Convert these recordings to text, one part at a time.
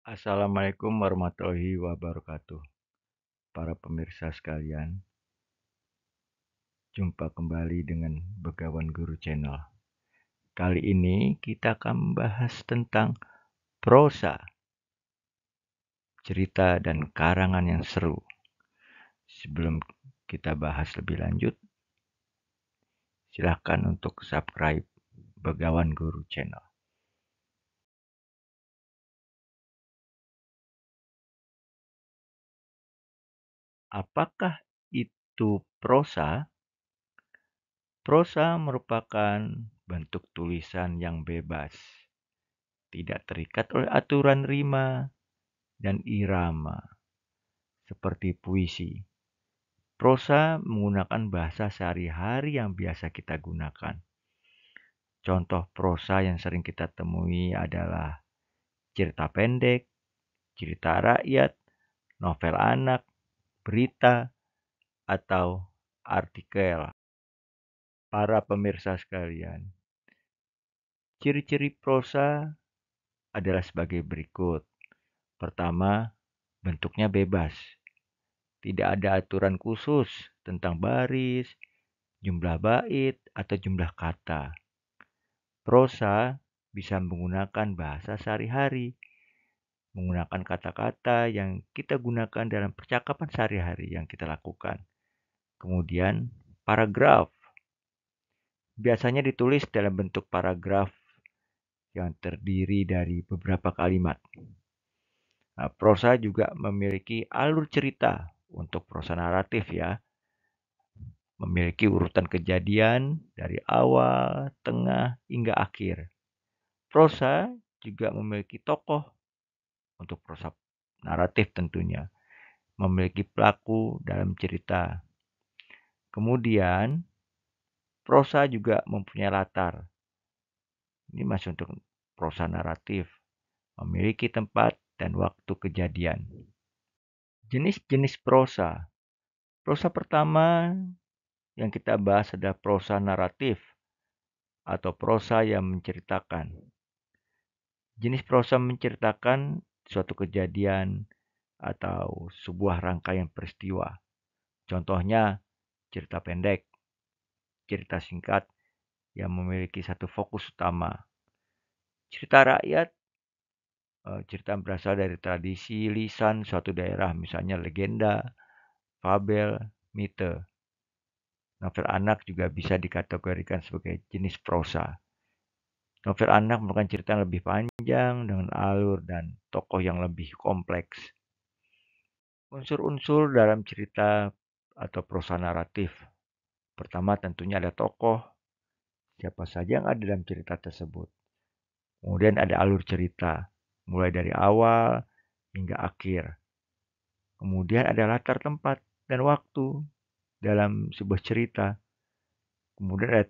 Assalamualaikum warahmatullahi wabarakatuh. Para pemirsa sekalian, jumpa kembali dengan Begawan Guru Channel. Kali ini kita akan membahas tentang prosa, cerita dan karangan yang seru. Sebelum kita bahas lebih lanjut, silahkan untuk subscribe Begawan Guru Channel. Apakah itu prosa? Prosa merupakan bentuk tulisan yang bebas, tidak terikat oleh aturan rima dan irama, seperti puisi. Prosa menggunakan bahasa sehari-hari yang biasa kita gunakan. Contoh prosa yang sering kita temui adalah cerita pendek, cerita rakyat, novel anak, berita, atau artikel. Para pemirsa sekalian, ciri-ciri prosa adalah sebagai berikut. Pertama, bentuknya bebas. Tidak ada aturan khusus tentang baris, jumlah bait, atau jumlah kata. Prosa bisa menggunakan bahasa sehari-hari, menggunakan kata-kata yang kita gunakan dalam percakapan sehari-hari yang kita lakukan. Kemudian, paragraf biasanya ditulis dalam bentuk paragraf yang terdiri dari beberapa kalimat. Nah, prosa juga memiliki alur cerita untuk prosa naratif ya. Memiliki urutan kejadian dari awal, tengah, hingga akhir. Prosa juga memiliki tokoh untuk prosa naratif tentunya. Memiliki pelaku dalam cerita. Kemudian, prosa juga mempunyai latar. Ini masih untuk prosa naratif. Memiliki tempat dan waktu kejadian. Jenis-jenis prosa. Prosa pertama yang kita bahas adalah prosa naratif atau prosa yang menceritakan. Jenis prosa menceritakan suatu kejadian atau sebuah rangkaian peristiwa. Contohnya cerita pendek, cerita singkat yang memiliki satu fokus utama. Cerita rakyat, cerita berasal dari tradisi lisan suatu daerah, misalnya legenda, fabel, mite. Novel anak juga bisa dikategorikan sebagai jenis prosa. Novel anak merupakan cerita yang lebih panjang dengan alur dan tokoh yang lebih kompleks. Unsur-unsur dalam cerita atau prosa naratif. Pertama tentunya ada tokoh, siapa saja yang ada dalam cerita tersebut. Kemudian ada alur cerita, mulai dari awal hingga akhir. Kemudian ada latar tempat dan waktu dalam sebuah cerita. Kemudian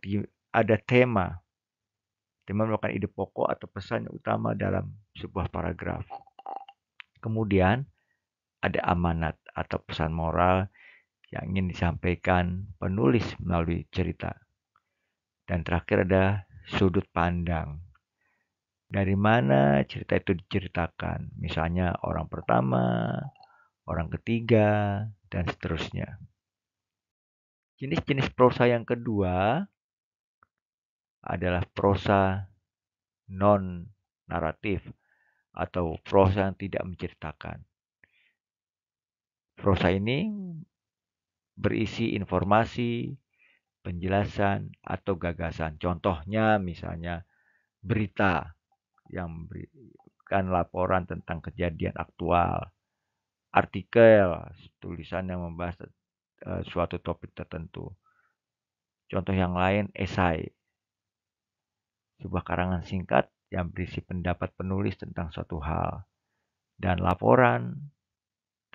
ada tema. Tema merupakan ide pokok atau pesan yang utama dalam sebuah paragraf. Kemudian ada amanat atau pesan moral yang ingin disampaikan penulis melalui cerita. Dan terakhir ada sudut pandang. Dari mana cerita itu diceritakan. Misalnya orang pertama, orang ketiga, dan seterusnya. Jenis-jenis prosa yang kedua adalah prosa non-naratif atau prosa yang tidak menceritakan. Prosa ini berisi informasi, penjelasan, atau gagasan. Contohnya misalnya berita yang memberikan laporan tentang kejadian aktual. Artikel, tulisan yang membahas suatu topik tertentu. Contoh yang lain, esai. Sebuah karangan singkat yang berisi pendapat penulis tentang suatu hal. Dan laporan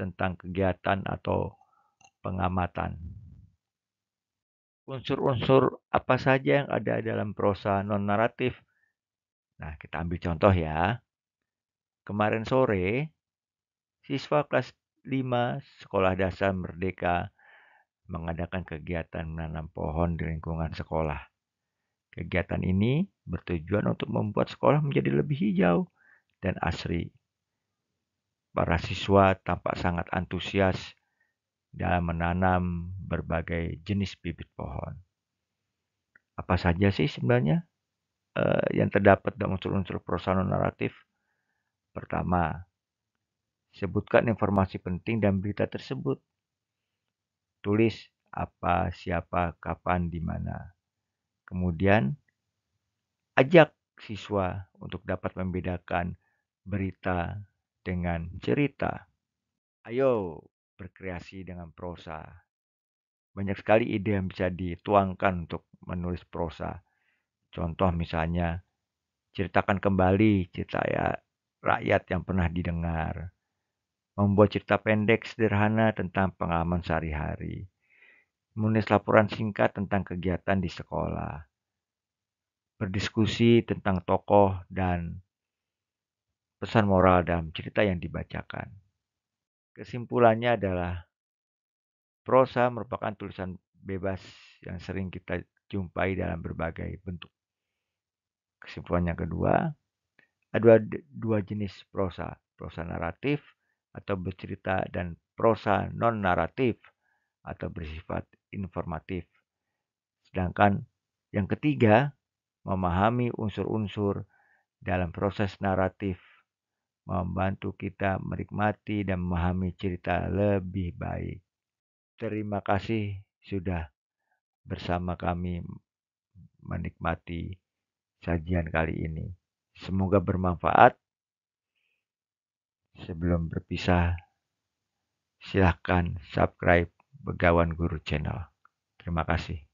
tentang kegiatan atau pengamatan. Unsur-unsur apa saja yang ada dalam prosa non-naratif. Nah, kita ambil contoh ya. Kemarin sore, siswa kelas 5 Sekolah Dasar Merdeka mengadakan kegiatan menanam pohon di lingkungan sekolah. Kegiatan ini bertujuan untuk membuat sekolah menjadi lebih hijau dan asri. para siswa tampak sangat antusias dalam menanam berbagai jenis bibit pohon. Apa saja sih sebenarnya yang terdapat dalam unsur-unsur prosa non-naratif? Pertama, sebutkan informasi penting dan berita tersebut. Tulis apa, siapa, kapan, di mana. Kemudian, ajak siswa untuk dapat membedakan berita dengan cerita. Ayo berkreasi dengan prosa. Banyak sekali ide yang bisa dituangkan untuk menulis prosa. Contoh misalnya, ceritakan kembali cerita rakyat yang pernah didengar. Membuat cerita pendek sederhana tentang pengalaman sehari-hari. Menulis laporan singkat tentang kegiatan di sekolah. Berdiskusi tentang tokoh dan pesan moral dalam cerita yang dibacakan. Kesimpulannya adalah prosa merupakan tulisan bebas yang sering kita jumpai dalam berbagai bentuk. Kesimpulan yang kedua, ada dua jenis prosa. Prosa naratif atau bercerita dan prosa non-naratif atau bersifat informatif. Sedangkan yang ketiga, memahami unsur-unsur dalam proses naratif membantu kita menikmati dan memahami cerita lebih baik. Terima kasih sudah bersama kami menikmati sajian kali ini. Semoga bermanfaat. Sebelum berpisah, silahkan subscribe Begawan Guru Channel. Terima kasih.